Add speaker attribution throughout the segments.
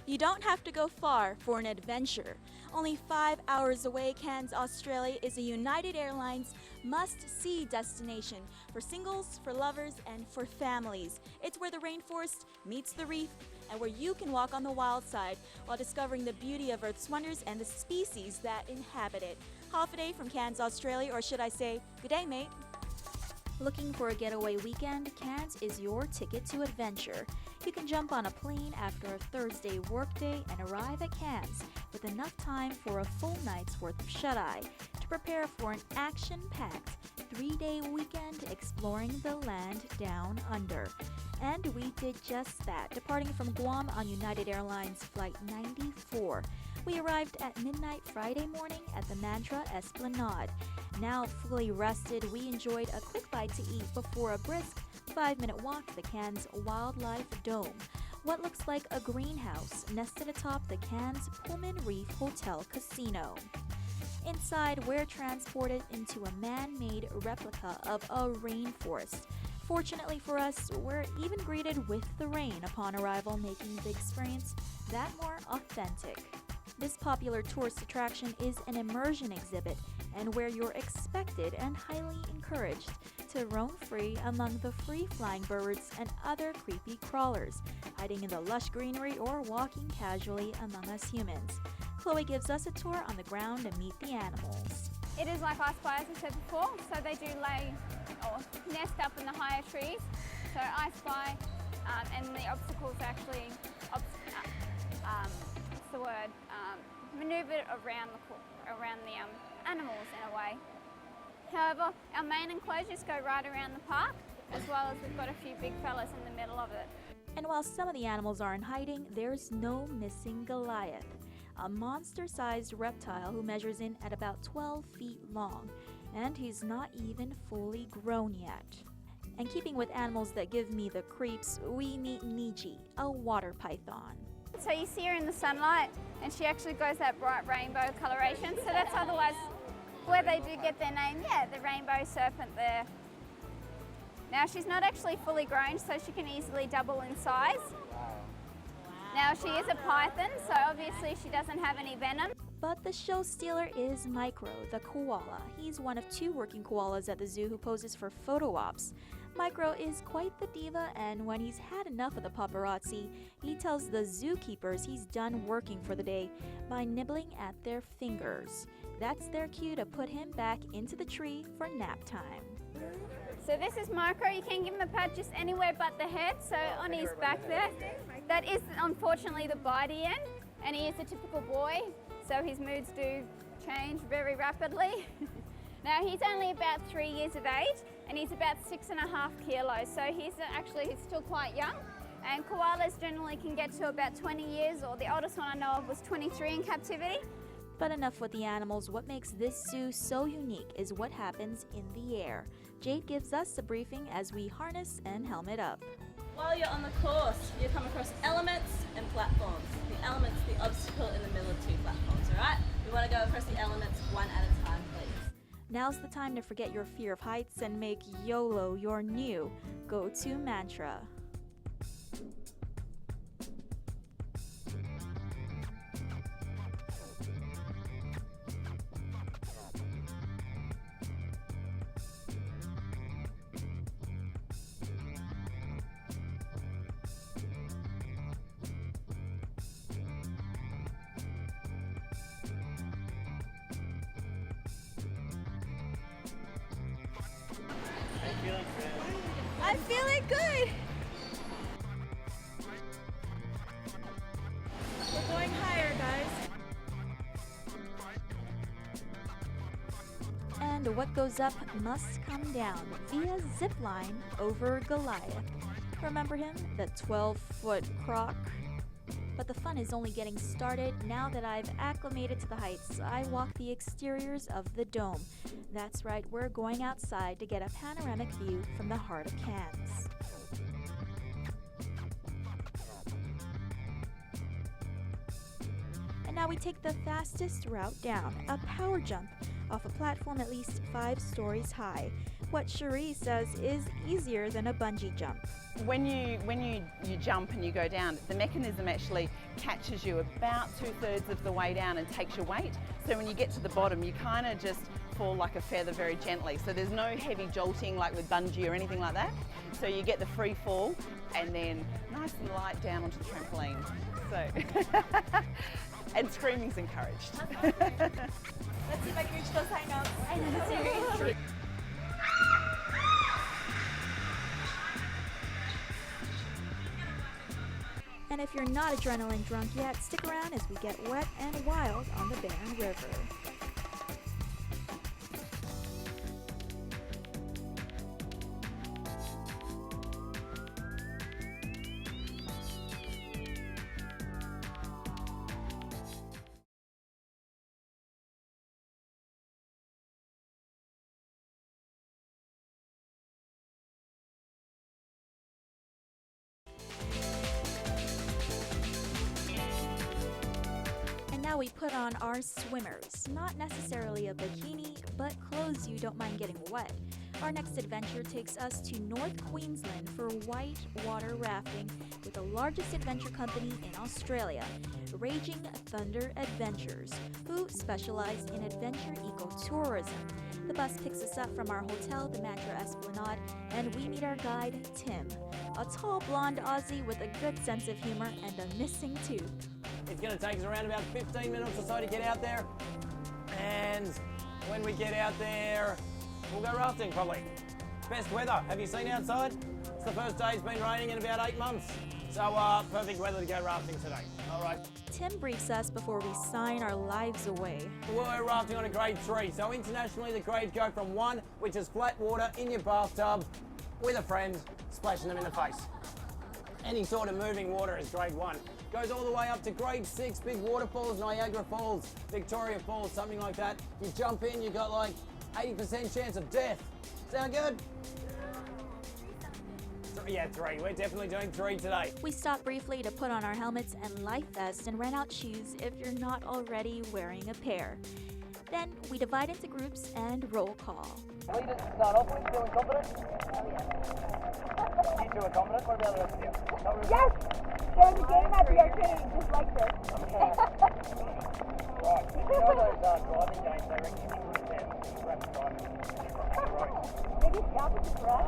Speaker 1: You don't have to go far for an adventure. Only 5 hours away, Cairns, Australia is a United Airlines must-see destination for singles, for lovers, and for families. It's where the rainforest meets the reef and where you can walk on the wild side while discovering the beauty of Earth's wonders and the species that inhabit it. Half a day from Cairns, Australia, or should I say, good day, mate. Looking for a getaway weekend? Cairns is your ticket to adventure. You can jump on a plane after a Thursday workday and arrive at Cairns with enough time for a full night's worth of shut-eye to prepare for an action-packed 3-day weekend exploring the land down under. And we did just that, departing from Guam on United Airlines Flight 94. We arrived at midnight Friday morning at the Mantra Esplanade. Now fully rested, we enjoyed a quick bite to eat before a brisk 5-minute walk to the Cairns Wildlife Dome, what looks like a greenhouse nested atop the Cairns Pullman Reef Hotel Casino. Inside, we're transported into a man-made replica of a rainforest. Fortunately for us, we're even greeted with the rain upon arrival, making the experience that more authentic. This popular tourist attraction is an immersion exhibit and where you're expected and highly encouraged to roam free among the free-flying birds and other creepy crawlers, hiding in the lush greenery or walking casually among us humans. Chloe gives us a tour on the ground to meet the animals.
Speaker 2: It is like I Spy, as I said before, so they do lay or nest up in the higher trees. So I Spy and the obstacles actually, what's the word, manoeuvred around the animals in a way. However, our main enclosures go right around the park, as well as we've got a few big fellas in the middle of it.
Speaker 1: And while some of the animals are in hiding, there's no missing Goliath, a monster-sized reptile who measures in at about 12 feet long, and he's not even fully grown yet. And keeping with animals that give me the creeps, we meet Niji, a water python.
Speaker 2: So you see her in the sunlight, and she actually goes that bright rainbow coloration, so that's otherwise where they do get their name, the rainbow serpent there. Now she's not actually fully grown, so she can easily double in size. Now she is a python, so obviously she doesn't have any venom.
Speaker 1: But the show stealer is Micro, the koala. He's one of 2 working koalas at the zoo who poses for photo ops. Micro is quite the diva, and when he's had enough of the paparazzi, he tells the zookeepers he's done working for the day by nibbling at their fingers. That's their cue to put him back into the tree for nap time.
Speaker 2: So this is Micro. You can give him a pat just anywhere but the head, so on his back there. That is unfortunately the bitey end, and he is a typical boy, so his moods do change very rapidly. Now he's only about 3 years of age, and he's about 6.5 kilos, so he's still quite young. And koalas generally can get to about 20 years, or the oldest one I know of was 23 in captivity.
Speaker 1: But enough with the animals. What makes this zoo so unique is what happens in the air. Jade gives us a briefing as we harness and helmet up.
Speaker 3: While you're on the course, you come across elements and platforms. The elements, the obstacle in the middle of 2 platforms, alright? We want to go across the elements one at a time, please.
Speaker 1: Now's the time to forget your fear of heights and make YOLO your new go-to mantra. I'm feeling good. We're going higher, guys. And what goes up must come down via zip line over Goliath. Remember him? The 12-foot croc? But the fun is only getting started. Now that I've acclimated to the heights, I walk the exteriors of the dome. That's right, we're going outside to get a panoramic view from the heart of Cairns. And now we take the fastest route down, a power jump, off a platform at least 5 stories high. What Cheri says is easier than a bungee jump.
Speaker 4: When you jump and you go down, the mechanism actually catches you about 2/3 of the way down and takes your weight. So when you get to the bottom, you kind of just fall like a feather very gently. So there's no heavy jolting like with bungee or anything like that. So you get the free fall and then nice and light down onto the trampoline. So, and screaming's encouraged.
Speaker 3: Let's see if I can reach those high notes.
Speaker 1: I know, seriously. And if you're not adrenaline drunk yet, stick around as we get wet and wild on the barren river. Now we put on our swimmers, not necessarily a bikini, but clothes you don't mind getting wet. Our next adventure takes us to North Queensland for white water rafting with the largest adventure company in Australia, Raging Thunder Adventures, who specialize in adventure ecotourism. The bus picks us up from our hotel, the Mantra Esplanade, and we meet our guide, Tim, a tall blonde Aussie with a good sense of humor and a missing tooth.
Speaker 5: It's going to take us around about 15 minutes or so to get out there. And when we get out there, we'll go rafting probably. Best weather. Have you seen outside? It's the first day it's been raining in about 8 months. So perfect weather to go rafting today. All right.
Speaker 1: Tim briefs us before we sign our lives away.
Speaker 5: We're rafting on a grade 3. So internationally the grades go from 1, which is flat water in your bathtub with a friend, splashing them in the face. Any sort of moving water is grade 1. Goes all the way up to grade 6, big waterfalls, Niagara Falls, Victoria Falls, something like that. You jump in, you got like 80% chance of death. Sound good? Yeah, 3. We're definitely doing 3 today.
Speaker 1: We stop briefly to put on our helmets and life vests and rent out shoes if you're not already wearing a pair. Then we divide into groups and roll call.
Speaker 6: Leaders to start off with, feeling confident? You two are confident? What about the rest of you?
Speaker 7: Yes! There's a game at the arcade, just like this.
Speaker 6: Right, you know those driving games, they reckon you can put them rapid driving on the road.
Speaker 7: Maybe it's the opposite for us.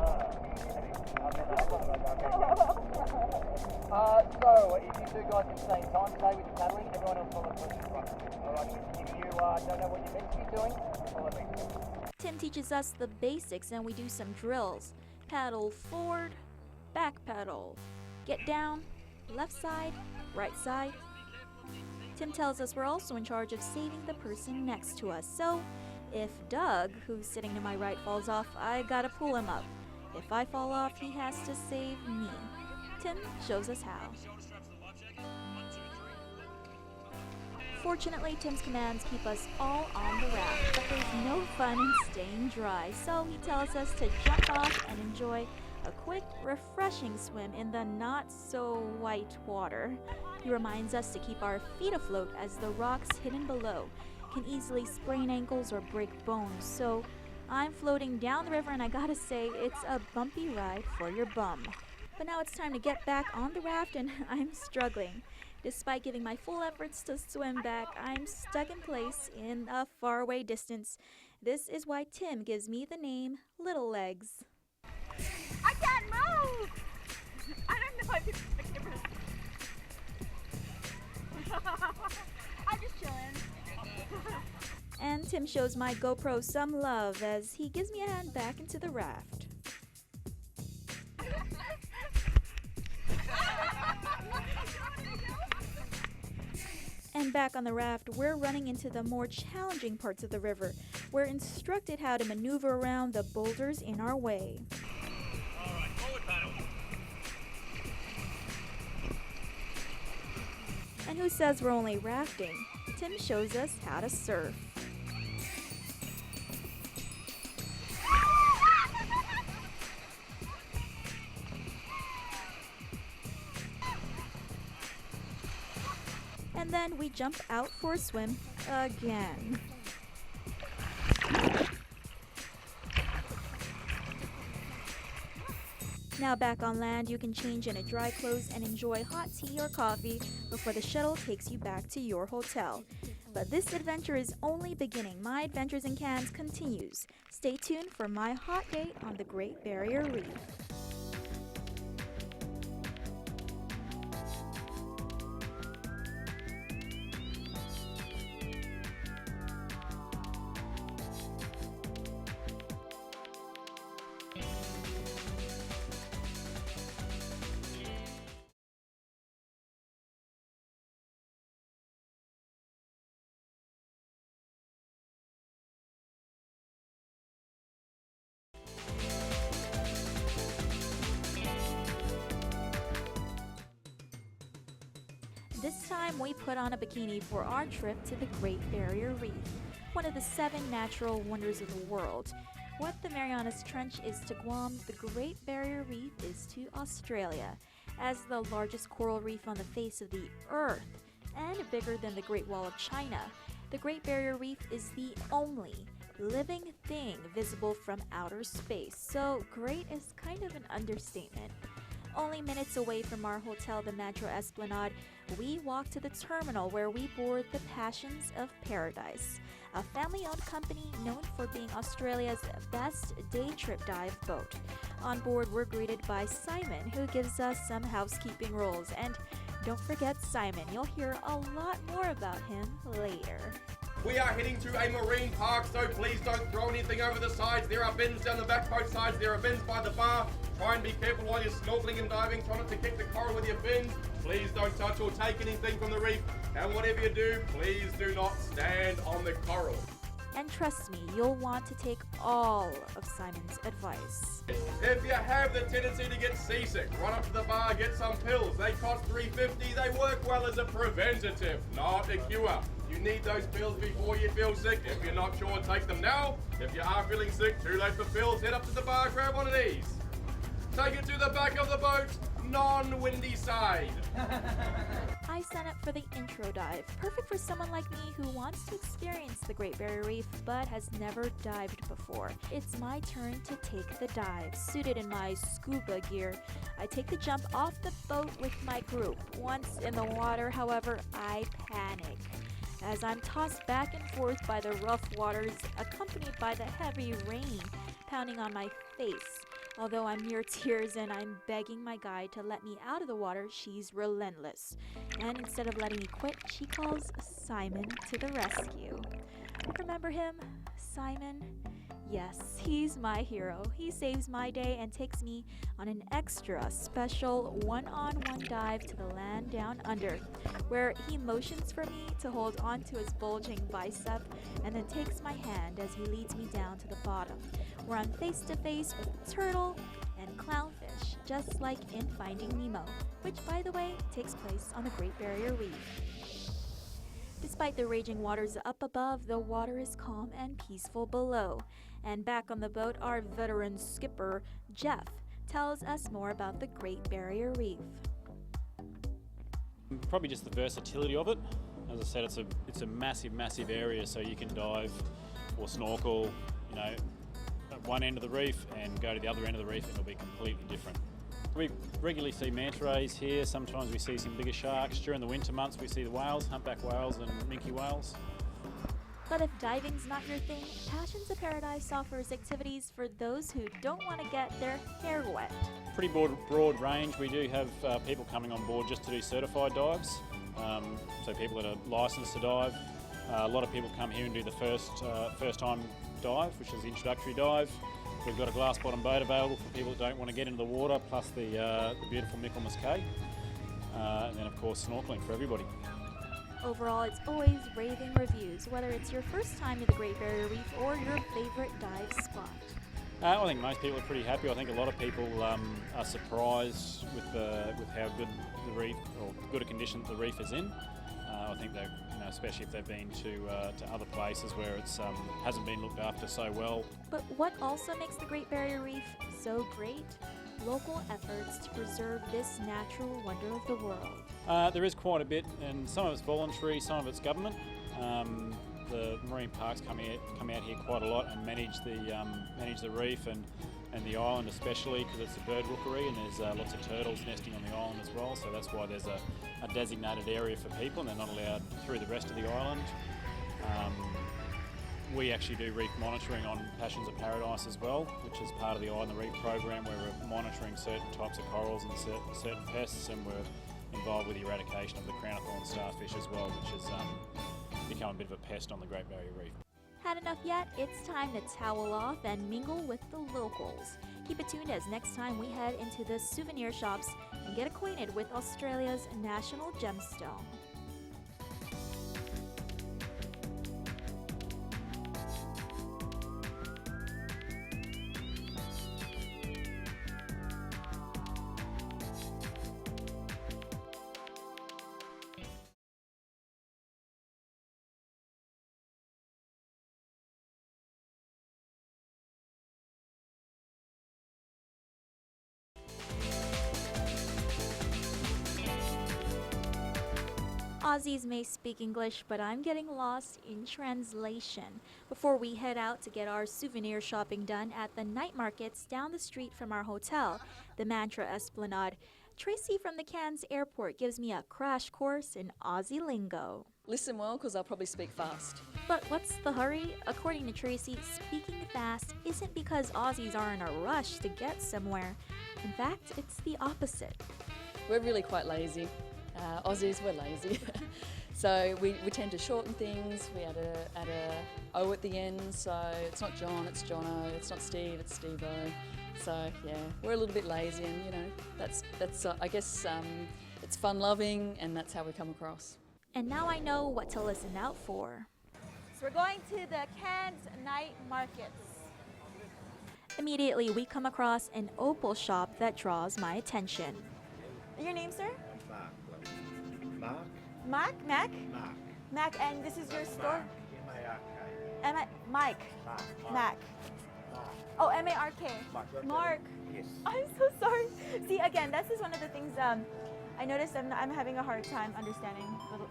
Speaker 6: So, if you two guys at the same time, stay with the paddling, everyone else follow close in front. Alright, if you don't know what you're meant to be doing, follow me.
Speaker 1: Tim teaches us the basics and we do some drills. Paddle forward, back paddle. Get down, left side, right side. Tim tells us we're also in charge of saving the person next to us. So, if Doug, who's sitting to my right, falls off, I gotta pull him up. If I fall off, he has to save me. Tim shows us how. Fortunately, Tim's commands keep us all on the raft, but there's no fun in staying dry, so he tells us to jump off and enjoy a quick, refreshing swim in the not-so-white water. He reminds us to keep our feet afloat as the rocks hidden below can easily sprain ankles or break bones, so I'm floating down the river and I gotta say, it's a bumpy ride for your bum. But now it's time to get back on the raft and I'm struggling. Despite giving my full efforts to swim back, I'm stuck in place in a faraway distance. This is why Tim gives me the name Little Legs.
Speaker 7: I can't move! I don't know if it's I'm just chilling.
Speaker 1: And Tim shows my GoPro some love as he gives me a hand back into the raft. And back on the raft, we're running into the more challenging parts of the river. We're instructed how to maneuver around the boulders in our way.
Speaker 5: All right, forward paddle.
Speaker 1: And who says we're only rafting? Tim shows us how to surf. And then we jump out for a swim again. Now back on land, you can change into dry clothes and enjoy hot tea or coffee before the shuttle takes you back to your hotel. But this adventure is only beginning. My Adventures in Cairns continues. Stay tuned for my hot date on the Great Barrier Reef. This time we put on a bikini for our trip to the Great Barrier Reef, one of the 7 natural wonders of the world. What the Marianas Trench is to Guam, the Great Barrier Reef is to Australia. As the largest coral reef on the face of the earth and bigger than the Great Wall of China, the Great Barrier Reef is the only living thing visible from outer space. So great is kind of an understatement. Only minutes away from our hotel, the Metro Esplanade, we walk to the terminal where we board the Passions of Paradise, a family-owned company known for being Australia's best day trip dive boat. On board, we're greeted by Simon, who gives us some housekeeping rules. And don't forget Simon, you'll hear a lot more about him later.
Speaker 8: We are heading to a marine park, so please don't throw anything over the sides. There are bins down the back both sides. There are bins by the bar. Try and be careful while you're snorkeling and diving. Try not to kick the coral with your fins. Please don't touch or take anything from the reef. And whatever you do, please do not stand on the coral.
Speaker 1: And trust me, you'll want to take all of Simon's advice.
Speaker 8: If you have the tendency to get seasick, run up to the bar, get some pills. They cost $3.50. They work well as a preventative, not a cure. You need those pills before you feel sick. If you're not sure, take them now. If you are feeling sick, too late for pills, head up to the bar, grab one of these. Take it to the back of the boat, non-windy side.
Speaker 1: I signed up for the intro dive, perfect for someone like me who wants to experience the Great Barrier Reef but has never dived before. It's my turn to take the dive. Suited in my scuba gear, I take the jump off the boat with my group. Once in the water, however, I panic as I'm tossed back and forth by the rough waters, accompanied by the heavy rain pounding on my face. Although I'm near tears and I'm begging my guide to let me out of the water, she's relentless. And instead of letting me quit, she calls Simon to the rescue. Remember him? Simon? Yes, he's my hero. He saves my day and takes me on an extra special one-on-one dive to the land down under, where he motions for me to hold onto his bulging bicep and then takes my hand as he leads me down to the bottom, where I'm face to face with a turtle and clownfish, just like in Finding Nemo, which, by the way, takes place on the Great Barrier Reef. Despite the raging waters up above, the water is calm and peaceful below. And back on the boat, our veteran skipper, Jeff, tells us more about the Great Barrier Reef.
Speaker 9: Probably just the versatility of it. As I said, it's a massive, massive area, so you can dive or snorkel, at one end of the reef and go to the other end of the reef and it'll be completely different. We regularly see manta rays here. Sometimes we see some bigger sharks. During the winter months we see the whales, humpback whales and minke whales.
Speaker 1: But if diving's not your thing, Passions of Paradise offers activities for those who don't want to get their hair wet.
Speaker 9: Pretty broad range. We do have people coming on board just to do certified dives, so people that are licensed to dive. A lot of people come here and do the first time dive, which is the introductory dive. We've got a glass bottom boat available for people that don't want to get into the water, plus the beautiful Michaelmas Cay, and then of course snorkeling for everybody.
Speaker 1: Overall, it's always raving reviews, whether it's your first time to the Great Barrier Reef or your favorite dive spot.
Speaker 9: I think most people are pretty happy. I think a lot of people are surprised with how good the reef, or good a condition the reef is in. I think that, especially if they've been to other places where it's hasn't been looked after so well.
Speaker 1: But what also makes the Great Barrier Reef so great? Local efforts to preserve this natural wonder of the world.
Speaker 9: There is quite a bit, and some of it's voluntary, some of it's government. The marine parks come out here quite a lot and manage the reef, and and the island especially because it's a bird rookery and there's lots of turtles nesting on the island as well, so that's why there's a designated area for people and they're not allowed through the rest of the island. We actually do reef monitoring on Passions of Paradise as well, which is part of the Eye on the Reef program where we're monitoring certain types of corals and certain pests, and we're involved with the eradication of the crown-of-thorns starfish as well, which has become a bit of a pest on the Great Barrier Reef.
Speaker 1: Had enough yet? It's time to towel off and mingle with the locals. Keep it tuned as next time we head into the souvenir shops and get acquainted with Australia's national gemstone. Aussies may speak English, but I'm getting lost in translation. Before we head out to get our souvenir shopping done at the night markets down the street from our hotel, the Mantra Esplanade, Tracey from the Cairns airport gives me a crash course in Aussie lingo.
Speaker 10: Listen well, because I'll probably speak fast.
Speaker 1: But what's the hurry? According to Tracey, speaking fast isn't because Aussies are in a rush to get somewhere. In fact, it's the opposite.
Speaker 10: We're really quite lazy. Aussies, we're lazy. So we tend to shorten things. We add a O at the end, so it's not John, it's Jono. It's not Steve, it's Steve-O. So yeah, we're a little bit lazy, and you know, that's I guess it's fun-loving, and that's how we come across.
Speaker 1: And now I know what to listen out for. So we're going to the Cairns night markets. Immediately, we come across an Opal shop that draws my attention. Your name, sir?
Speaker 11: Mark.
Speaker 1: Mark? Mac?
Speaker 11: Mark.
Speaker 1: Mac, and this is your store?
Speaker 11: M-A-R-K.
Speaker 1: Mike.
Speaker 11: Mark.
Speaker 1: Mac. Oh, M-A-R-K. Mark.
Speaker 11: Yes.
Speaker 1: I'm so sorry. See, again, this is one of the things I noticed I'm having a hard time understanding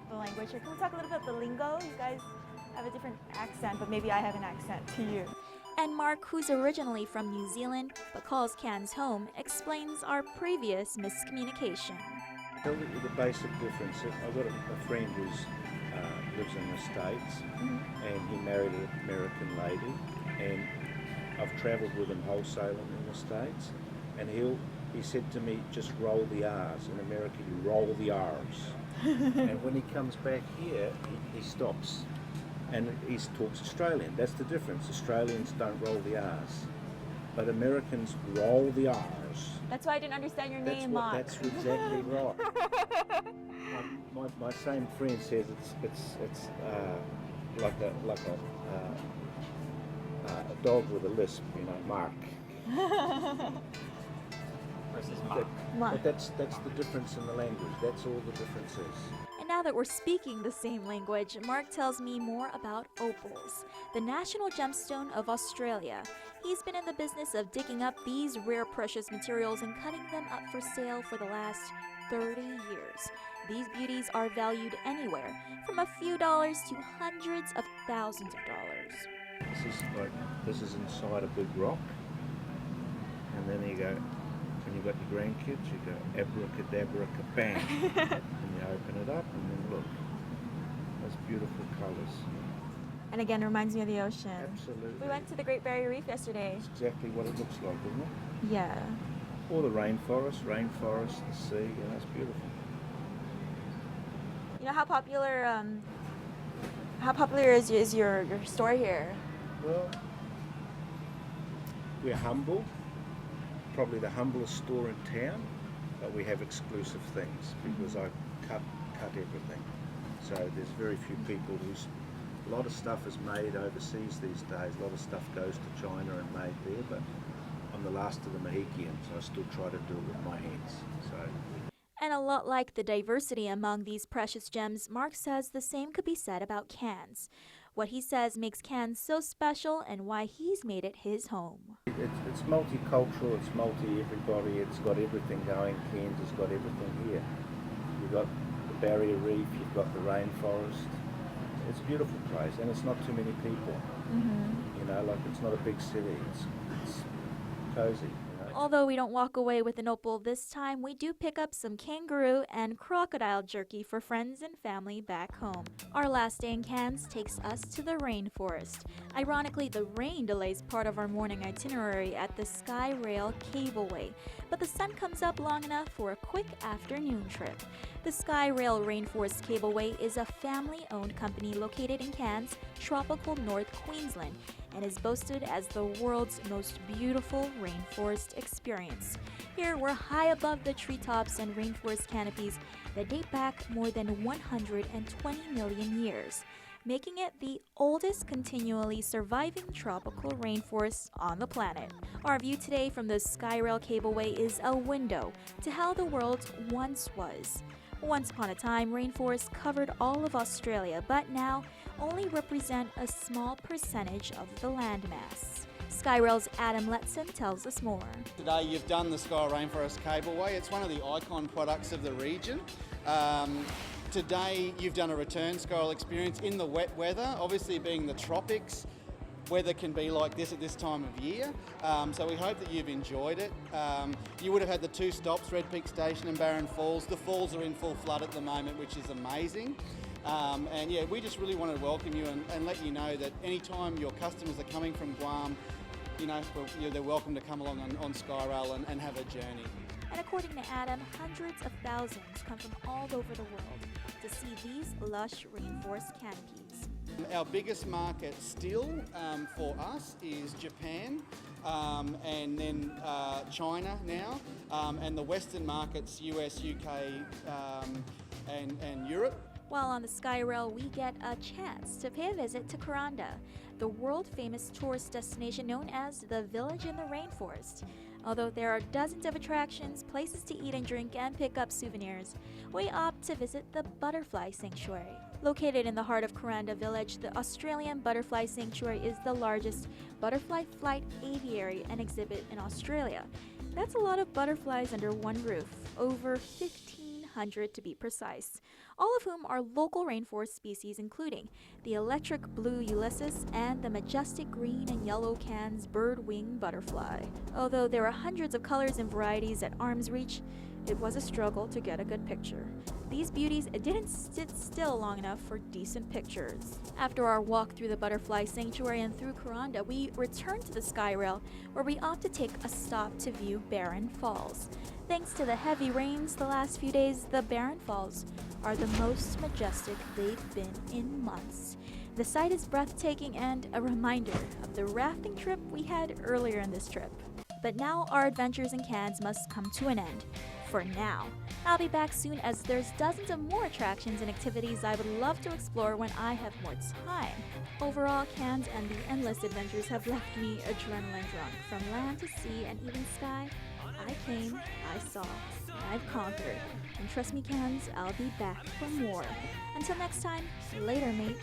Speaker 1: the language. Can we talk a little bit about the lingo? You guys have a different accent, but maybe I have an accent to you. And Mark, who's originally from New Zealand but calls Cairns home, explains our previous miscommunication.
Speaker 11: Tell you the basic difference. I've got a friend who lives in the States, and he married an American lady, and I've travelled with him wholesaling in the States, and he said to me, just roll the R's. In America, you roll the R's. And when he comes back here, he stops, and he talks Australian. That's the difference. Australians don't roll the R's, but Americans roll the R's.
Speaker 1: That's why I didn't understand your name, Mark.
Speaker 11: That's exactly right. My same friend says it's like a dog with a lisp, you know, Mark. But that's the difference in the language. That's all the difference is.
Speaker 1: And now that we're speaking the same language, Mark tells me more about opals, the national gemstone of Australia. He's been in the business of digging up these rare precious materials and cutting them up for sale for the last 30 years. These beauties are valued anywhere from a few dollars to hundreds of thousands of dollars.
Speaker 11: This is inside a big rock, and then you go, when you've got your grandkids, you go abracadabra kabang, and you open it up, and then look, those beautiful colours.
Speaker 1: And again, it reminds me of the ocean.
Speaker 11: Absolutely.
Speaker 1: We went to the Great Barrier Reef yesterday.
Speaker 11: It's exactly what it looks like, isn't it?
Speaker 1: Yeah.
Speaker 11: Or the rainforest, the sea, you know, it's beautiful.
Speaker 1: You know how popular is your store here?
Speaker 11: Well, we're humble, probably the humblest store in town, but we have exclusive things because I cut everything. So there's very few people a lot of stuff is made overseas these days. A lot of stuff goes to China and made there, but I'm the last of the Mohicans. I still try to do it with my hands. So.
Speaker 1: And a lot like the diversity among these precious gems, Mark says the same could be said about Cairns. What he says makes Cairns so special and why he's made it his home.
Speaker 11: It's multicultural, it's multi-everybody, it's got everything going. Cairns has got everything here. You've got the Barrier Reef, you've got the rainforest. It's a beautiful place, and it's not too many people. You know, like it's not a big city. It's cosy. You know?
Speaker 1: Although we don't walk away with an Opal this time, we do pick up some kangaroo and crocodile jerky for friends and family back home. Our last day in Cairns takes us to the Rainforest. Ironically, the rain delays part of our morning itinerary at the Skyrail Cableway, but the sun comes up long enough for a quick afternoon trip. The Skyrail Rainforest Cableway is a family-owned company located in Cairns, tropical North Queensland, and is boasted as the world's most beautiful rainforest experience. Here, we're high above the treetops and rainforest canopies that date back more than 120 million years, making it the oldest continually surviving tropical rainforest on the planet. Our view today from the Skyrail Cableway is a window to how the world once was. Once upon a time, rainforests covered all of Australia, but now only represent a small percentage of the landmass. Skyrail's Adam Letson tells us more.
Speaker 12: Today you've done the Skyrail Rainforest Cableway. It's one of the icon products of the region. Today you've done a return Skyrail experience in the wet weather, obviously being the tropics. Weather can be like this at this time of year, so we hope that you've enjoyed it. You would have had the two stops, Red Peak Station and Barron Falls. The falls are in full flood at the moment, which is amazing. And yeah, we just really want to welcome you and let you know that anytime your customers are coming from Guam, you know, they're welcome to come along on Skyrail and have a journey.
Speaker 1: And according to Adam, hundreds of thousands come from all over the world to see these lush rainforest canopies.
Speaker 12: Our biggest market still for us is Japan, and then China now, and the Western markets, US, UK, and Europe.
Speaker 1: While on the Skyrail, we get a chance to pay a visit to Kuranda, the world-famous tourist destination known as the Village in the Rainforest. Although there are dozens of attractions, places to eat and drink, and pick up souvenirs, we opt to visit the Butterfly Sanctuary. Located in the heart of Kuranda Village, the Australian Butterfly Sanctuary is the largest butterfly flight aviary and exhibit in Australia. That's a lot of butterflies under one roof, over 1,500 to be precise, all of whom are local rainforest species including the electric blue Ulysses and the majestic green and yellow Cairns birdwing butterfly. Although there are hundreds of colors and varieties at arm's reach, it was a struggle to get a good picture. These beauties didn't sit still long enough for decent pictures. After our walk through the Butterfly Sanctuary and through Kuranda, we returned to the Skyrail, where we opt to take a stop to view Barron Falls. Thanks to the heavy rains the last few days, the Barron Falls are the most majestic they've been in months. The sight is breathtaking and a reminder of the rafting trip we had earlier in this trip. But now our adventures in Cairns must come to an end. For now. I'll be back soon as there's dozens of more attractions and activities I would love to explore when I have more time. Overall, Cairns and the endless adventures have left me adrenaline drunk. From land to sea and even sky, I came, I saw, and I've conquered. And trust me, Cairns, I'll be back for more. Until next time, later, mate.